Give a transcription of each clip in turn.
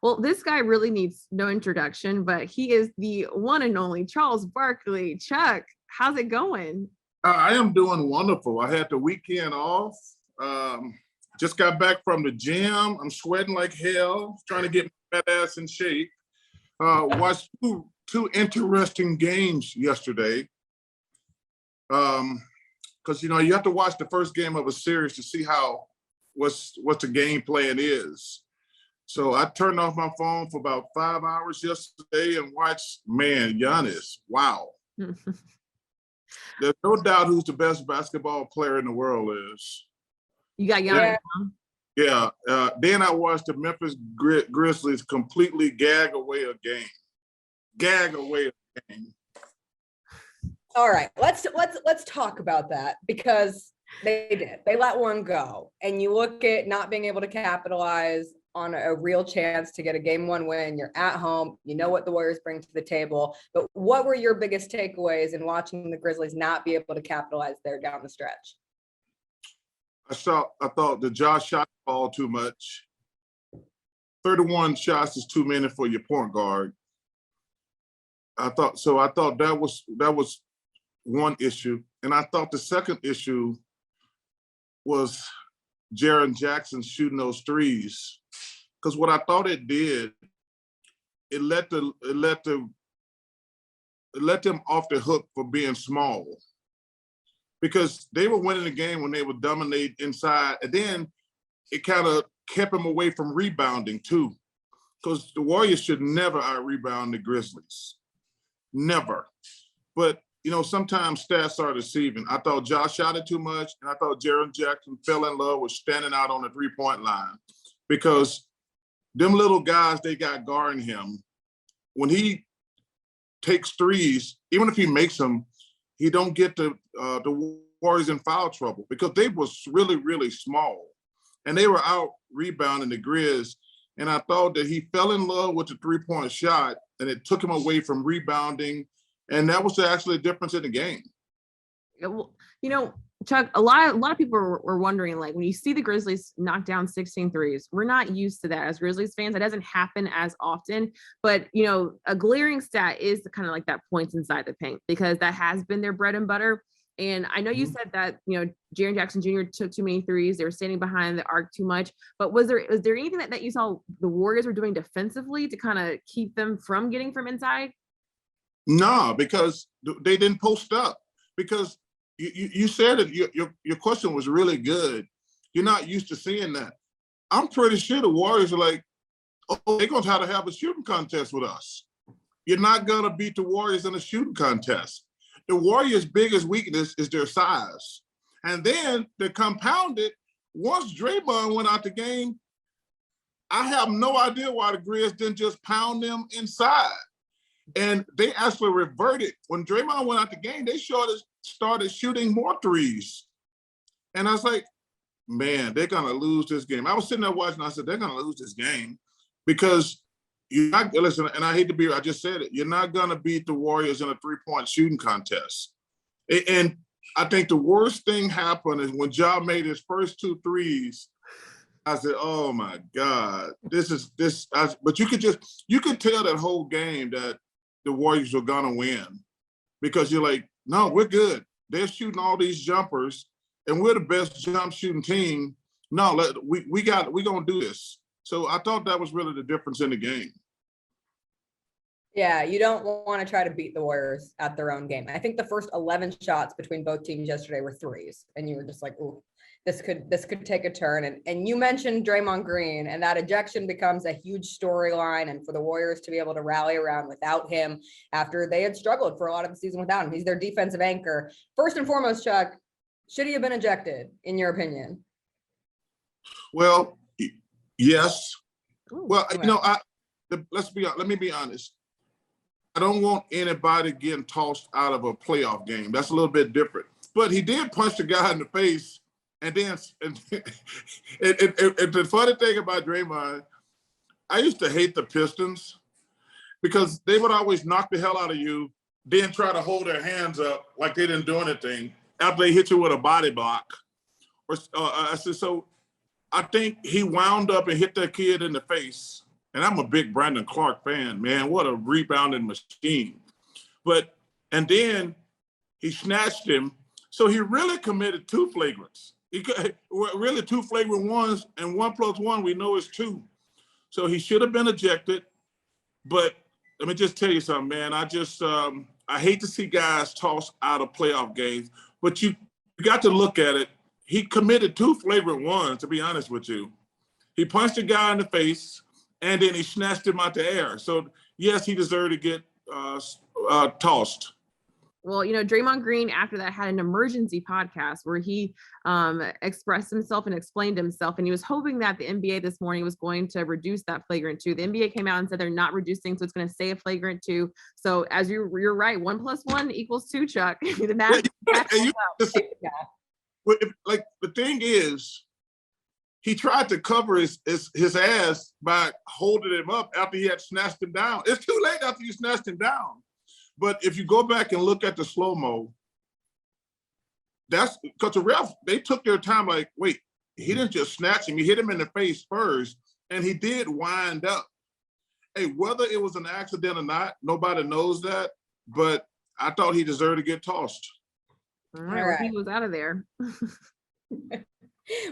Well, this guy really needs no introduction, but he is the one and only Charles Barkley. Chuck, how's it going? I am doing wonderful. I had the weekend off. Just got back from the gym. I'm sweating like hell, trying to get my fat ass in shape. Watched two interesting games yesterday. Because you have to watch the first game of a series to see what the game plan is. So I turned off my phone for about 5 hours yesterday and watched, Giannis. Wow. There's no doubt who's the best basketball player in the world is. You got Giannis. Yeah. Then I watched the Memphis Grizzlies completely gag away a game. All right, let's talk about that, because they let one go, and you look at not being able to capitalize on a real chance to get a game one win. You're at home, you know what the Warriors bring to the table, but what were your biggest takeaways in watching the Grizzlies not be able to capitalize there down the stretch? I thought the Josh shot the ball too much. 31 shots is too many for your point guard. I thought that was one issue. And I thought the second issue was Jaren Jackson shooting those threes. Because what I thought it did, it let them off the hook for being small. Because they were winning the game when they would dominate inside. And then it kind of kept them away from rebounding too. Because the Warriors should never out-rebound the Grizzlies. Never. But sometimes stats are deceiving. I thought Josh shot it too much, and I thought Jaren Jackson fell in love with standing out on the three-point line, because them little guys they got guarding him, when he takes threes, even if he makes them, he don't get the Warriors in foul trouble, because they was really, really small, and they were out rebounding the Grizz. And I thought that he fell in love with the three-point shot, and it took him away from rebounding. And that was actually a difference in the game. Well, Chuck, a lot of people were wondering, like, when you see the Grizzlies knock down 16 threes, we're not used to that as Grizzlies fans. That doesn't happen as often. But, a glaring stat is kind of like that points inside the paint, because that has been their bread and butter. And I know you said that, Jaren Jackson Jr. took too many threes. They were standing behind the arc too much. But was there anything that you saw the Warriors were doing defensively to kind of keep them from getting from inside? No, because they didn't post up. Because you said it, your question was really good. You're not used to seeing that. I'm pretty sure the Warriors are like, oh, they're going to try to have a shooting contest with us. You're not going to beat the Warriors in a shooting contest. The Warriors' biggest weakness is their size. And then to compound it, once Draymond went out the game, I have no idea why the Grizz didn't just pound them inside. And they actually reverted. When Draymond went out the game, they started shooting more threes. And I was like, they're going to lose this game. I was sitting there watching, I said, they're going to lose this game, because you're not, listen, and I hate to be, I just said it, you're not going to beat the Warriors in a three-point shooting contest. And I think the worst thing happened is when Ja made his first two threes, I said, oh my God, but you could tell that whole game that the Warriors were gonna win, because you're like, no, we're good. They're shooting all these jumpers, and we're the best jump shooting team. No, we're gonna do this. So I thought that was really the difference in the game. Yeah, you don't want to try to beat the Warriors at their own game. I think the first 11 shots between both teams yesterday were threes, and you were just like, ooh, this could take a turn. And you mentioned Draymond Green, and that ejection becomes a huge storyline, and for the Warriors to be able to rally around without him after they had struggled for a lot of the season without him. He's their defensive anchor. First and foremost, Chuck, should he have been ejected, in your opinion? Well, yes. Ooh, well, let me be honest. I don't want anybody getting tossed out of a playoff game. That's a little bit different. But he did punch the guy in the face. And then the funny thing about Draymond, I used to hate the Pistons, because they would always knock the hell out of you, then try to hold their hands up like they didn't do anything after they hit you with a body block. So I think he wound up and hit that kid in the face. And I'm a big Brandon Clark fan, man. What a rebounding machine. And then he snatched him. So he really committed 2 flagrants. Really 2 flagrant ones, and 1 + 1 we know is 2. So he should have been ejected. But let me just tell you something, man. I hate to see guys tossed out of playoff games, but you got to look at it. He committed 2 flagrant ones, to be honest with you. He punched a guy in the face, and then he snatched him out the air. So, yes, he deserved to get tossed. Well, Draymond Green after that had an emergency podcast where he expressed himself and explained himself. And he was hoping that the NBA this morning was going to reduce that flagrant 2. The NBA came out and said they're not reducing, so it's going to stay a flagrant 2. So as you're right, 1 + 1 = 2, Chuck. The math. Like the thing is, he tried to cover his ass by holding him up after he had snatched him down. It's too late after you snatched him down. But if you go back and look at the slow-mo, that's because the refs, they took their time like, wait, he didn't just snatch him. He hit him in the face first, and he did wind up. Hey, whether it was an accident or not, nobody knows that, but I thought he deserved to get tossed. All right. He was out of there.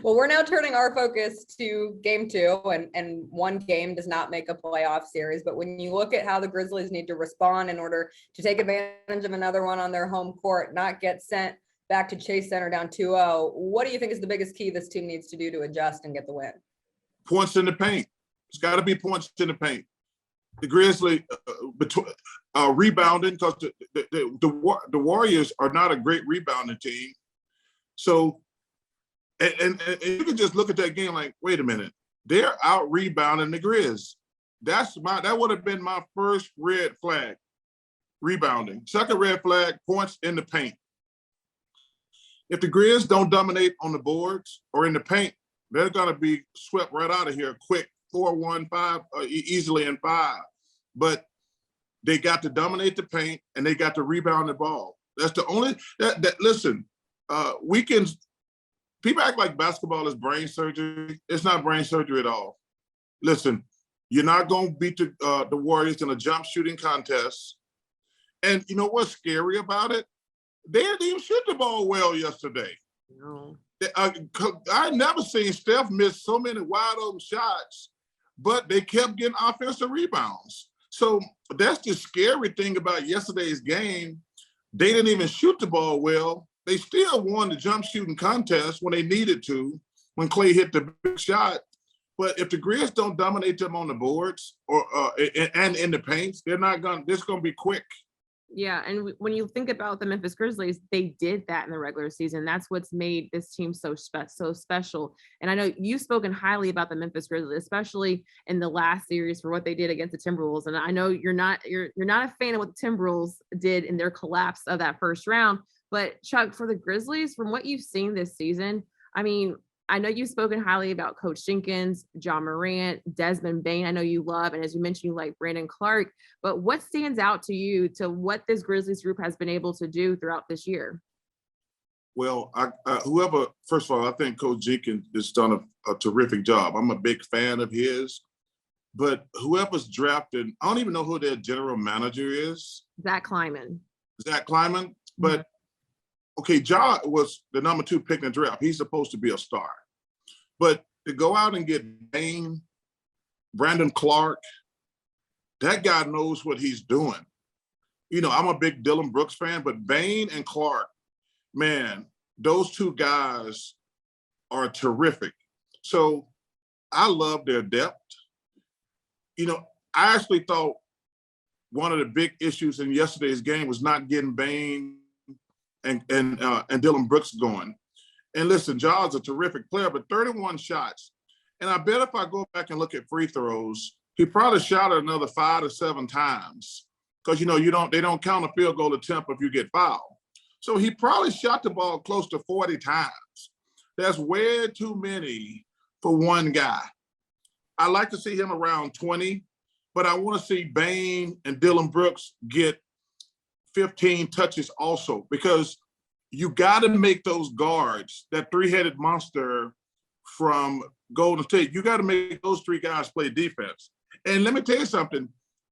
Well, we're now turning our focus to game 2, and 1 game does not make a playoff series. But when you look at how the Grizzlies need to respond in order to take advantage of another one on their home court, not get sent back to Chase Center down 2-0, what do you think is the biggest key this team needs to do to adjust and get the win? Points in the paint. It's got to be points in the paint. The Grizzlies rebounding, because the Warriors are not a great rebounding team. So, and you can just look at that game like, wait a minute, they're out rebounding the Grizz. That would have been my first red flag, rebounding. Second red flag, points in the paint. If the Grizz don't dominate on the boards or in the paint, they're going to be swept right out of here quick, 4-1, 5, easily in 5. But they got to dominate the paint and they got to rebound the ball. That's the only, listen, weekends, people act like basketball is brain surgery. It's not brain surgery at all. Listen, you're not going to beat the Warriors in a jump shooting contest. And you know what's scary about it? They didn't even shoot the ball well yesterday. No. I never seen Steph miss so many wide open shots, but they kept getting offensive rebounds. So that's the scary thing about yesterday's game. They didn't even shoot the ball well. They still won the jump shooting contest when they needed to, when Clay hit the big shot. But if the Grizz don't dominate them on the boards and in the paints, they're not going. This going to be quick. Yeah, and when you think about the Memphis Grizzlies, they did that in the regular season. That's what's made this team so special. And I know you've spoken highly about the Memphis Grizzlies, especially in the last series for what they did against the Timberwolves. And I know you're not a fan of what the Timberwolves did in their collapse of that first round. But Chuck, for the Grizzlies, from what you've seen this season, I mean, I know you've spoken highly about Coach Jenkins, John Morant, Desmond Bane. I know you love, and as you mentioned, you like Brandon Clark. But what stands out to you to what this Grizzlies group has been able to do throughout this year? Well, first of all, I think Coach Jenkins has done a terrific job. I'm a big fan of his. But whoever's drafted, I don't even know who their general manager is. Zach Kleiman. But okay, Ja was the number 2 pick in the draft. He's supposed to be a star. But to go out and get Bane, Brandon Clark, that guy knows what he's doing. You know, I'm a big Dylan Brooks fan, but Bane and Clark, man, those 2 guys are terrific. So I love their depth. You know, I actually thought one of the big issues in yesterday's game was not getting Bane and Dylan Brooks going. And listen, Ja's a terrific player, but 31 shots. And I bet if I go back and look at free throws, he probably shot it another 5 to 7 times. Because they don't count a field goal attempt if you get fouled. So he probably shot the ball close to 40 times. That's way too many for one guy. I like to see him around 20, but I want to see Bane and Dylan Brooks get 15 touches also, because you got to make those guards, that 3-headed monster from Golden State, you got to make those 3 guys play defense. And let me tell you something.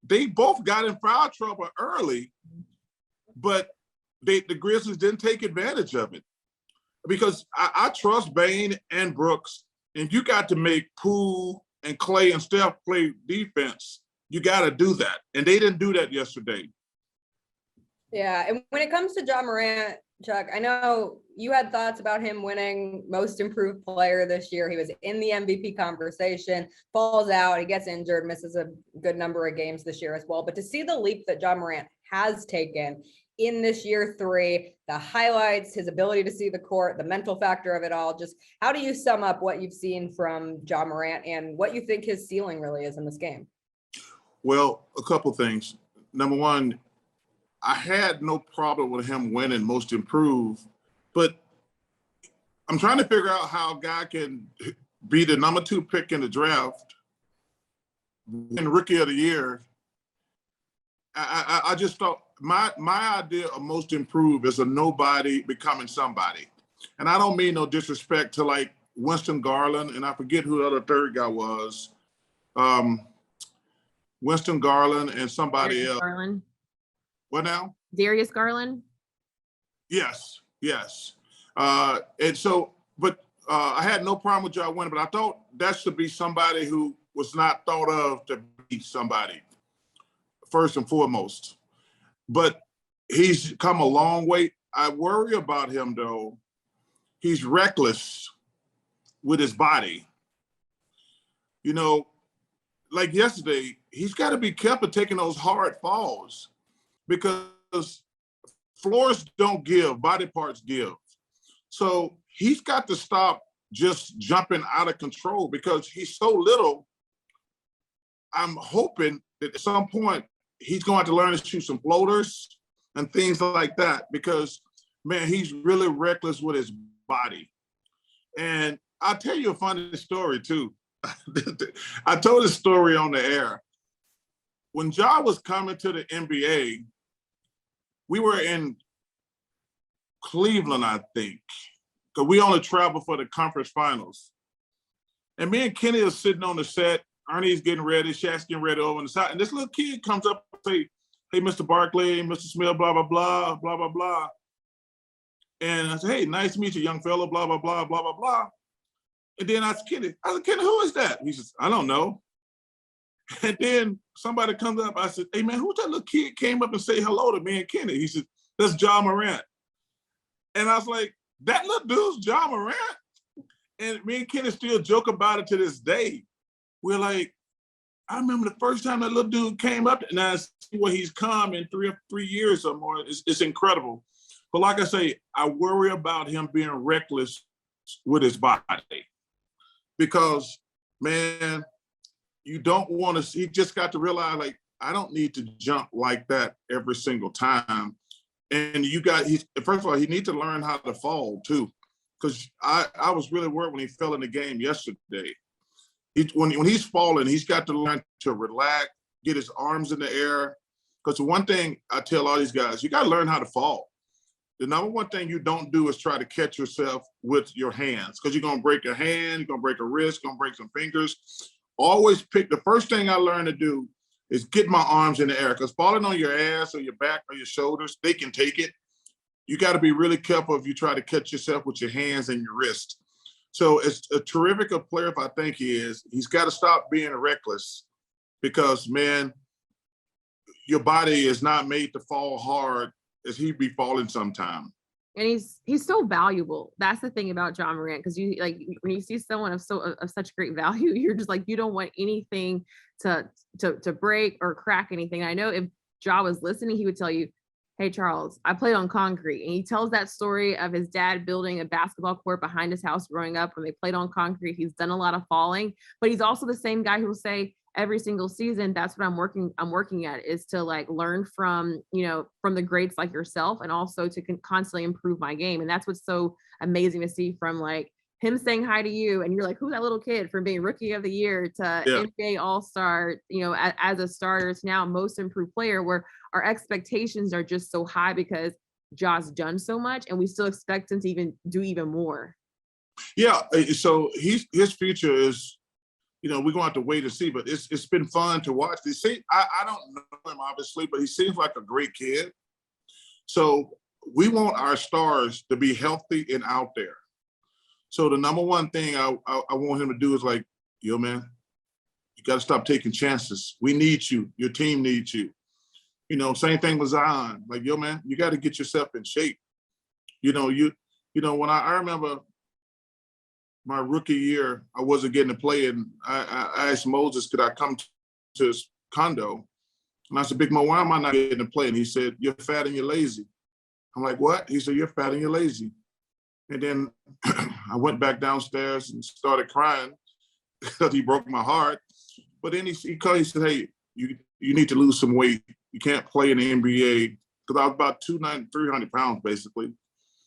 They both got in foul trouble early, but the Grizzlies didn't take advantage of it. Because I trust Bane and Brooks, and you got to make Poole and Clay and Steph play defense. You got to do that. And they didn't do that yesterday. Yeah, and when it comes to Ja Morant, Chuck, I know you had thoughts about him winning most improved player this year. He was in the MVP conversation, falls out, he gets injured, misses a good number of games this year as well. But to see the leap that Ja Morant has taken in this year 3, the highlights, his ability to see the court, the mental factor of it all, just how do you sum up what you've seen from Ja Morant and what you think his ceiling really is in this game? Well, a couple things. Number one, I had no problem with him winning most improved, but I'm trying to figure out how a guy can be the number 2 pick in the draft and rookie of the year. I just thought my idea of most improved is a nobody becoming somebody. And I don't mean no disrespect to like Winston Garland, and I forget who the other third guy was. Winston Garland and somebody Darius else. Garland. What now? Darius Garland. Yes. And so, but I had no problem with y'all winning, but I thought that should be somebody who was not thought of to be somebody first and foremost. But he's come a long way. I worry about him though. He's reckless with his body. You know, like yesterday, he's got to be careful taking those hard falls because floors don't give, body parts give. So he's got to stop just jumping out of control because he's so little. I'm hoping that at some point he's going to have to learn to shoot some floaters and things like that because, man, he's really reckless with his body. And I'll tell you a funny story, too. I told this story on the air. When Ja was coming to the NBA, we were in Cleveland, I think, because we only traveled for the conference finals. And me and Kenny are sitting on the set. Ernie's getting ready. Shaq's getting ready over on the side. And this little kid comes up and say, hey, Mr. Barkley, Mr. Smith, blah, blah, blah, blah, blah, blah. And I said, hey, nice to meet you, young fellow, blah, blah, blah, blah, blah, blah. And then I said, Kenny, who is that? He says, I don't know. And then somebody comes up. I said, hey, man, who's that little kid came up and say hello to me and Kenny? He said, that's Ja Morant. And I was like, that little dude's Ja Morant? And me and Kenny still joke about it to this day. We're like, I remember the first time that little dude came up, and I see where he's come in 3 years or more. It's incredible. But like I say, I worry about him being reckless with his body because, man, you don't want to see, he just got to realize, like, I don't need to jump like that every single time. And first of all, he needs to learn how to fall too. Because I was really worried when he fell in the game yesterday. When he's falling, he's got to learn to relax, get his arms in the air. Because the one thing I tell all these guys, you got to learn how to fall. The number one thing you don't do is try to catch yourself with your hands because you're going to break a hand, you're going to break a wrist, you're going to break some fingers. Always pick, the first thing I learned to do is get my arms in the air because falling on your ass or your back or your shoulders, they can take it. You got to be really careful if you try to catch yourself with your hands and your wrist. So it's a terrific a player if I think he is. He's got to stop being reckless because, man, your body is not made to fall hard as he be falling sometime. And he's so valuable. That's the thing about Ja Morant, because you like when you see someone of such great value, you're just like you don't want anything to break or crack anything. I know if Ja was listening, he would tell you, hey, Charles, I played on concrete. And he tells that story of his dad building a basketball court behind his house growing up when they played on concrete. He's done a lot of falling, but he's also the same guy who will say every single season, that's what I'm working at is to like learn from the greats like yourself and also to constantly improve my game. And that's what's so amazing to see from like him saying hi to you and you're like, who's that little kid from being rookie of the year to NBA All-Star, as a starter to now most improved player, where our expectations are just so high because Ja's done so much and we still expect him to even do even more. Yeah. So his future is, we're going to have to wait and see, but it's been fun to watch. I don't know him, obviously, but he seems like a great kid. So we want our stars to be healthy and out there. So the number one thing I want him to do is like, yo, man, you got to stop taking chances. We need you. Your team needs you. Same thing with Zion. Like, yo, man, you got to get yourself in shape. When I remember my rookie year, I wasn't getting to play, and I asked Moses, could I come to his condo? And I said, Big Mo, why am I not getting to play? And he said, you're fat and you're lazy. I'm like, what? He said, you're fat and you're lazy. And then I went back downstairs and started crying because he broke my heart. But then he called, he said, hey, you need to lose some weight. You can't play in the NBA. Because I was about 300 pounds, basically.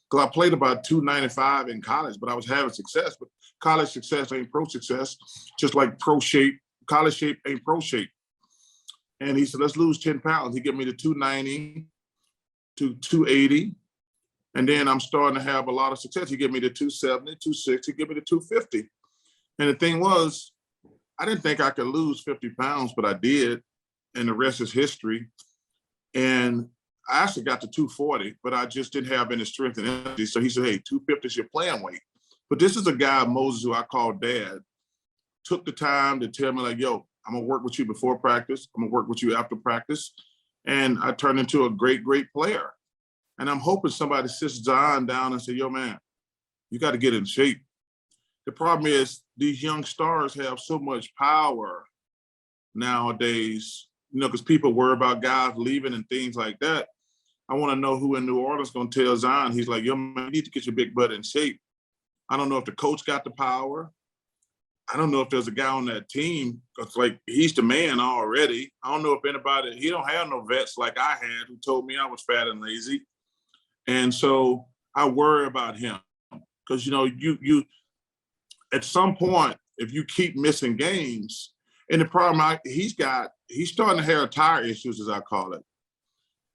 Because I played about 295 in college, but I was having success. But college success ain't pro success, just like pro shape. College shape ain't pro shape. And he said, let's lose 10 pounds. He gave me the 290 to 280. And then I'm starting to have a lot of success. He gave me the 270, 260, he gave me the 250. And the thing was, I didn't think I could lose 50 pounds, but I did. And the rest is history. And I actually got to 240, but I just didn't have any strength and energy. So he said, hey, 250 is your playing weight. But this is a guy, Moses, who I call dad, took the time to tell me like, yo, I'm gonna work with you before practice. I'm gonna work with you after practice. And I turned into a great, great player. And I'm hoping somebody sits Zion down and say, yo, man, you got to get in shape. The problem is these young stars have so much power nowadays, because people worry about guys leaving and things like that. I want to know who in New Orleans is going to tell Zion, he's like, yo, man, you need to get your big butt in shape. I don't know if the coach got the power. I don't know if there's a guy on that team, because like he's the man already. I don't know if anybody, he don't have no vets like I had who told me I was fat and lazy. And so I worry about him because, you at some point, if you keep missing games, and the problem he's starting to have tire issues, as I call it.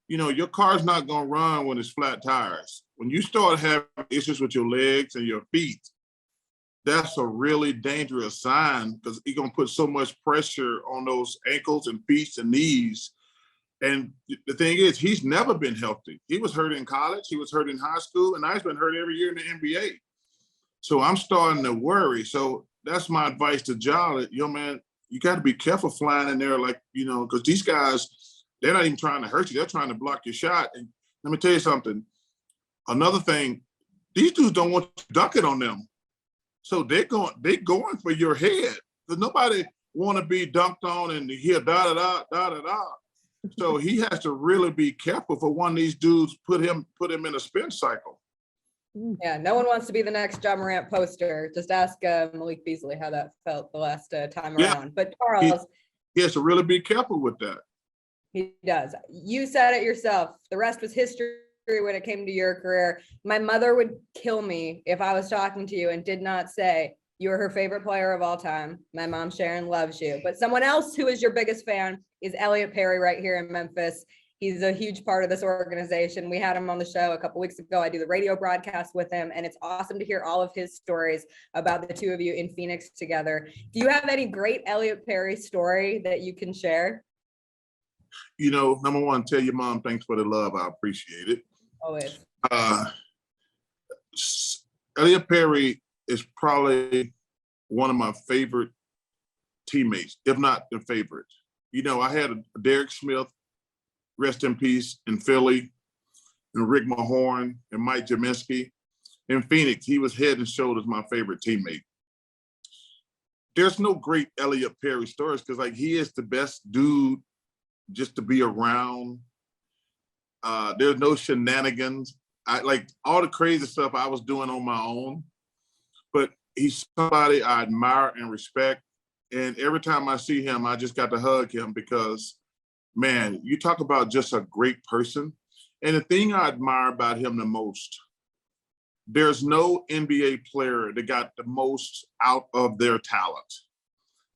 Your car's not going to run when it's flat tires. When you start having issues with your legs and your feet, that's a really dangerous sign because you're going to put so much pressure on those ankles and feet and knees. And the thing is, he's never been healthy. He was hurt in college, he was hurt in high school, and I've been hurt every year in the NBA. So I'm starting to worry. So that's my advice to Jolly. Yo, man, you got to be careful flying in there, like, because these guys, they're not even trying to hurt you. They're trying to block your shot. And let me tell you something. Another thing, these dudes don't want you to dunk it on them. So they're going for your head. Because nobody want to be dunked on and hear da-da-da, da-da-da. So he has to really be careful for one of these dudes put him in a spin cycle. Yeah, no one wants to be the next John Morant poster. Just ask Malik Beasley how that felt the last time around. But Charles, he has to really be careful with that. He does. You said it yourself. The rest was history when it came to your career. My mother would kill me if I was talking to you and did not say you were her favorite player of all time. My mom, Sharon, loves you. But someone else who is your biggest fan is Elliot Perry right here in Memphis. He's a huge part of this organization. We had him on the show a couple weeks ago. I do the radio broadcast with him, and it's awesome to hear all of his stories about the two of you in Phoenix together. Do you have any great Elliot Perry story that you can share? Number one, tell your mom thanks for the love. I appreciate it. Always. Elliot Perry is probably one of my favorite teammates, if not the favorite. I had a Derek Smith, rest in peace, in Philly, and Rick Mahorn and Mike Jaminski. In Phoenix, he was head and shoulders my favorite teammate. There's no great Elliot Perry stories because he is the best dude just to be around. There's no shenanigans. I all the crazy stuff I was doing on my own, but he's somebody I admire and respect. And every time I see him, I just got to hug him because, man, you talk about just a great person. And the thing I admire about him the most, there's no NBA player that got the most out of their talent.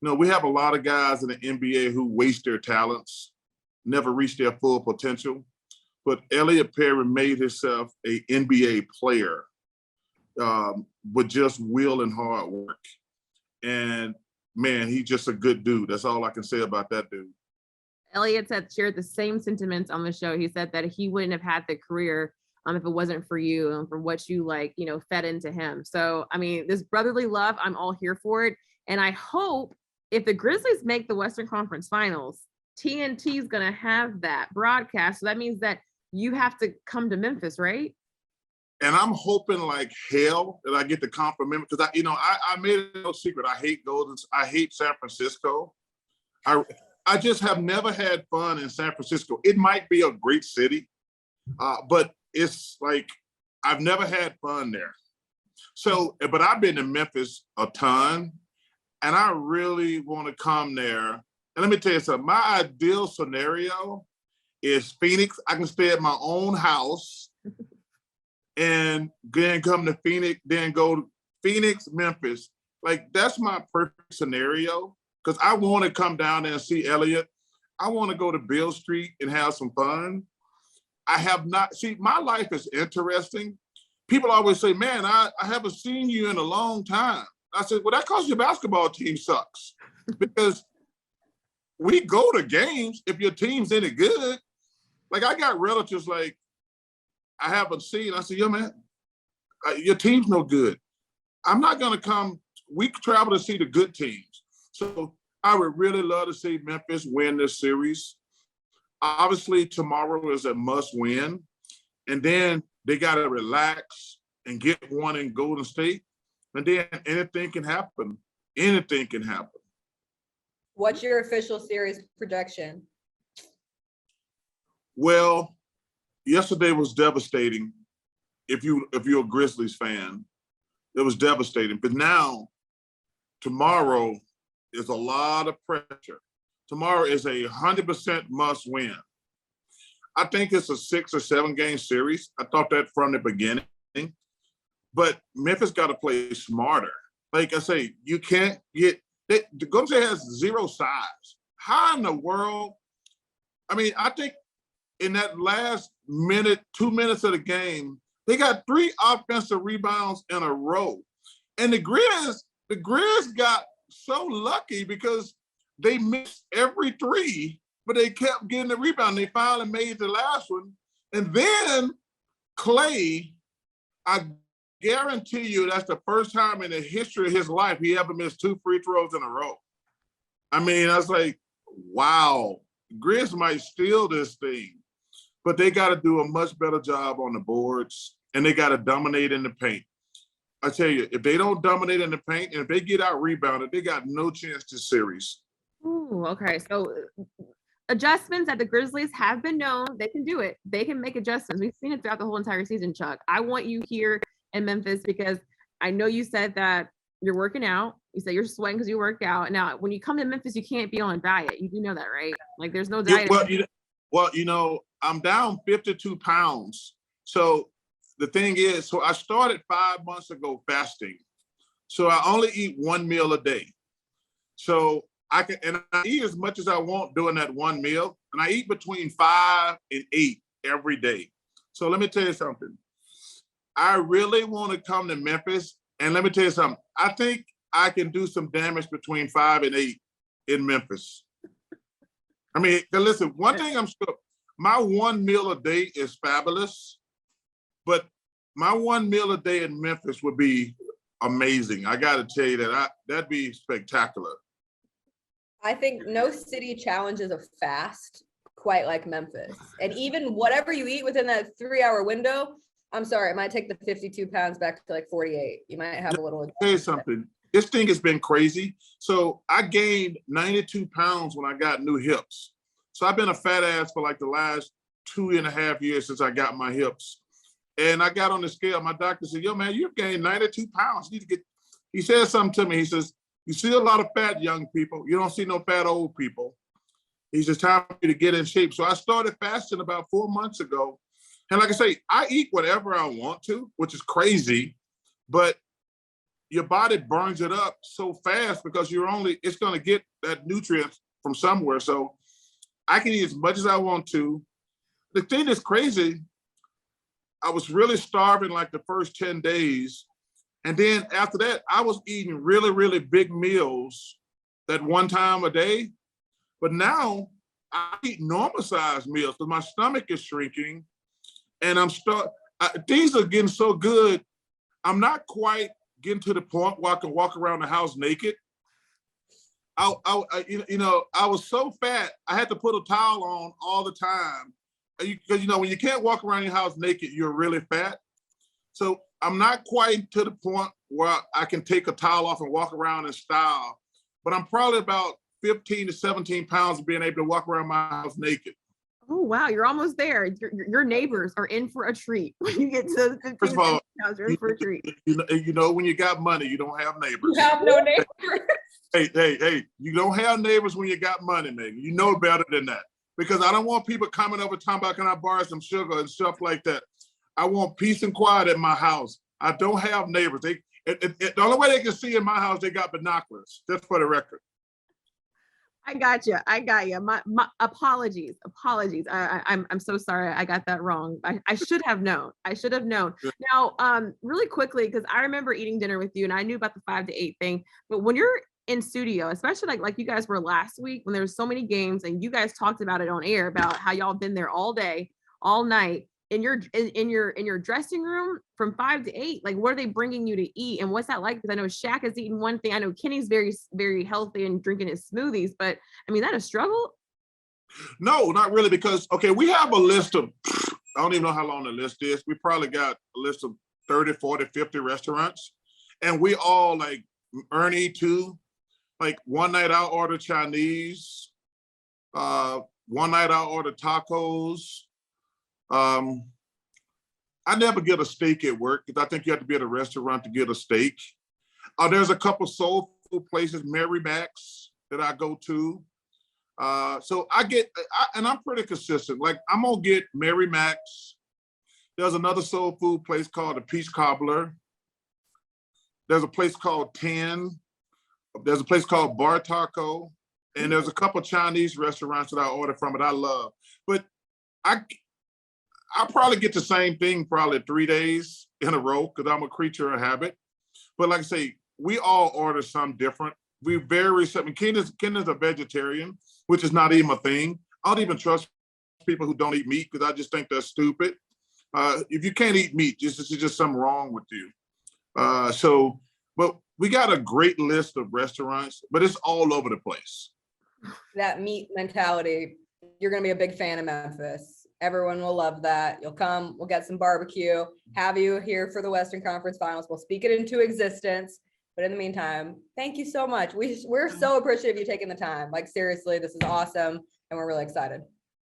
We have a lot of guys in the NBA who waste their talents, never reach their full potential. But Elliot Perry made himself an NBA player with just will and hard work. And man, he's just a good dude. That's all I can say about that dude. Elliot shared the same sentiments on the show. He said that he wouldn't have had the career if it wasn't for you and for what you fed into him. So, I mean, this brotherly love, I'm all here for it. And I hope if the Grizzlies make the Western Conference Finals, TNT is going to have that broadcast. So that means that you have to come to Memphis, right? And I'm hoping like hell that I get the compliment because I made it no secret. I hate San Francisco. I just have never had fun in San Francisco. It might be a great city, but it's like I've never had fun there. So, but I've been to Memphis a ton, and I really want to come there. And let me tell you something. My ideal scenario is Phoenix. I can stay at my own house and then come to Phoenix, then go to Phoenix, Memphis. Like, that's my perfect scenario because I want to come down there and see Elliot. I want to go to Beale Street and have some fun. I have not, my life is interesting. People always say, man, I haven't seen you in a long time. I said, well, that's because your basketball team sucks. Because we go to games if your team's any good. Like, I got relatives like, I haven't seen. I said, yo, man, your team's no good. I'm not going to come. We travel to see the good teams. So I would really love to see Memphis win this series. Obviously, tomorrow is a must win. And then they got to relax and get one in Golden State. And then anything can happen. Anything can happen. What's your official series projection? Well, yesterday was devastating. If you're a Grizzlies fan, it was devastating. But now, tomorrow is a lot of pressure. Tomorrow is a 100% must win. I think it's a 6 or 7 game series. I thought that from the beginning. But Memphis got to play smarter. Like I say, you can't get the Golden State has 0 size. How in the world? I mean, I think in that last 2 minutes of the game, they got 3 offensive rebounds in a row. And the Grizz got so lucky because they missed every 3, but they kept getting the rebound. They finally made the last one. And then Clay, I guarantee you that's the first time in the history of his life he ever missed 2 free throws in a row. I mean, I was like, wow, Grizz might steal this thing. But they got to do a much better job on the boards, and they got to dominate in the paint. I tell you, if they don't dominate in the paint, and if they get out rebounded, they got no chance to series. Ooh, okay. So adjustments that the Grizzlies have been known, they can do it. They can make adjustments. We've seen it throughout the whole entire season, Chuck. I want you here in Memphis because I know you said that you're working out. You said you're sweating because you worked out. Now, when you come to Memphis, you can't be on a diet. You do know that, right? Like, there's no diet. Well, I'm down 52 pounds. So the thing is, so I started 5 months ago fasting. So I only eat 1 meal a day. So I eat as much as I want during that 1 meal. And I eat between 5 and 8 every day. So let me tell you something. I really want to come to Memphis. And let me tell you something. I think I can do some damage between 5 and 8 in Memphis. I mean, listen, one thing I'm sure, my 1 meal a day is fabulous, but my 1 meal a day in Memphis would be amazing. I got to tell you that'd be spectacular. I think no city challenges a fast quite like Memphis. And even whatever you eat within that 3-hour window, I'm sorry, it might take the 52 pounds back to like 48. You might have a little. Let me tell you something. This thing has been crazy. So I gained 92 pounds when I got new hips. So I've been a fat ass for like the last 2.5 years since I got my hips. And I got on the scale. My doctor said, yo, man, you've gained 92 pounds. You need to get, he said something to me. He says, you see a lot of fat young people. You don't see no fat old people. He says, time for you to get in shape. So I started fasting about 4 months ago. And like I say, I eat whatever I want to, which is crazy, but your body burns it up so fast because it's going to get that nutrient from somewhere. So I can eat as much as I want to. The thing that's crazy, I was really starving like the first 10 days. And then after that, I was eating really, really big meals that one time a day. But now I eat normal sized meals because my stomach is shrinking, and things are getting so good. I'm not quite getting to the point where I can walk around the house naked. I was so fat, I had to put a towel on all the time. Because, when you can't walk around your house naked, you're really fat. So I'm not quite to the point where I can take a towel off and walk around in style, but I'm probably about 15 to 17 pounds of being able to walk around my house naked. Oh, wow. You're almost there. Your neighbors are in for a treat when you get to 15 First of all, pounds. You're in for a treat. When you got money, you don't have neighbors. You have no neighbors. Hey, you don't have neighbors when you got money, Meghan. You know better than that. Because I don't want people coming over talking about, can I borrow some sugar and stuff like that. I want peace and quiet at my house. I don't have neighbors. The only way they can see in my house, they got binoculars. Just for the record. I got you. My apologies. I'm so sorry. I got that wrong. I should have known. Yeah. Now, really quickly, because I remember eating dinner with you and I knew about the 5 to 8 thing, but when you're in studio, especially like you guys were last week when there was so many games and you guys talked about it on air about how y'all been there all day, all night in your dressing room from 5 to 8. Like, what are they bringing you to eat, and what's that like? Because I know Shaq is eating one thing. I know Kenny's very, very healthy and drinking his smoothies, but I mean, that a struggle? No, not really, because we have a list of, I don't even know how long the list is. We probably got a list of 30, 40, 50 restaurants, and we all like Ernie too. Like one night I'll order Chinese, one night I'll order tacos. I never get a steak at work because I think you have to be at a restaurant to get a steak. There's a couple soul food places, Mary Mac's, that I go to. So and I'm pretty consistent. Like I'm gonna get Mary Mac's. There's another soul food place called the Peach Cobbler. There's a place called 10. There's a place called Bar Taco, and there's a couple Chinese restaurants that I order from that I love. But I probably get the same thing probably 3 days in a row because I'm a creature of habit. But like I say, we all order something different. We vary something. Kenna's a vegetarian, which is not even a thing. I don't even trust people who don't eat meat because I just think that's stupid. If you can't eat meat, it's just something wrong with you. But we got a great list of restaurants, but it's all over the place. That meat mentality, you're going to be a big fan of Memphis. Everyone will love that. You'll come, we'll get some barbecue, have you here for the Western Conference Finals. We'll speak it into existence. But in the meantime, thank you so much. We're so appreciative of you taking the time. Like, seriously, this is awesome. And we're really excited.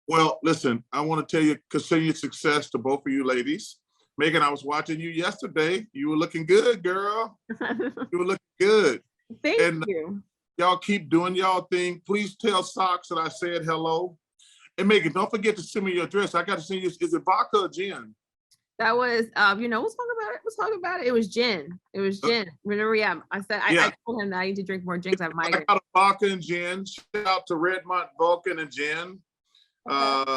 Well, listen, I want to tell you continued success to both of you ladies. Meghan, I was watching you yesterday. You were looking good, girl. You were looking good. Thank you. Y'all keep doing y'all thing. Please tell Socks that I said hello. And Meghan, don't forget to send me your address. I got to send you. Is it vodka or gin? That was, let's talk about it. It was gin. Remember, I said, I told him that I need to drink more gin. I got a vodka and gin. Shout out to Redmont Vulcan and Gin. Okay.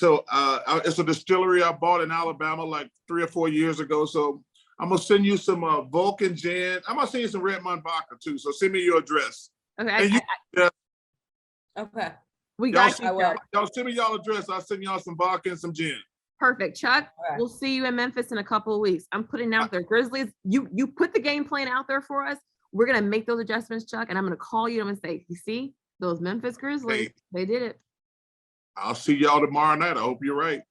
It's a distillery I bought in Alabama like 3 or 4 years ago. So I'm going to send you some Vulcan gin. I'm going to send you some Redmont vodka too. So send me your address. Okay. Okay. We got you. Y'all send me y'all address. I'll send y'all some vodka and some gin. Perfect. Chuck, We'll see you in Memphis in a couple of weeks. I'm putting out there. Grizzlies, you put the game plan out there for us. We're going to make those adjustments, Chuck. And I'm going to call you and I'm going to say, you see, those Memphis Grizzlies, they did it. I'll see y'all tomorrow night. I hope you're right.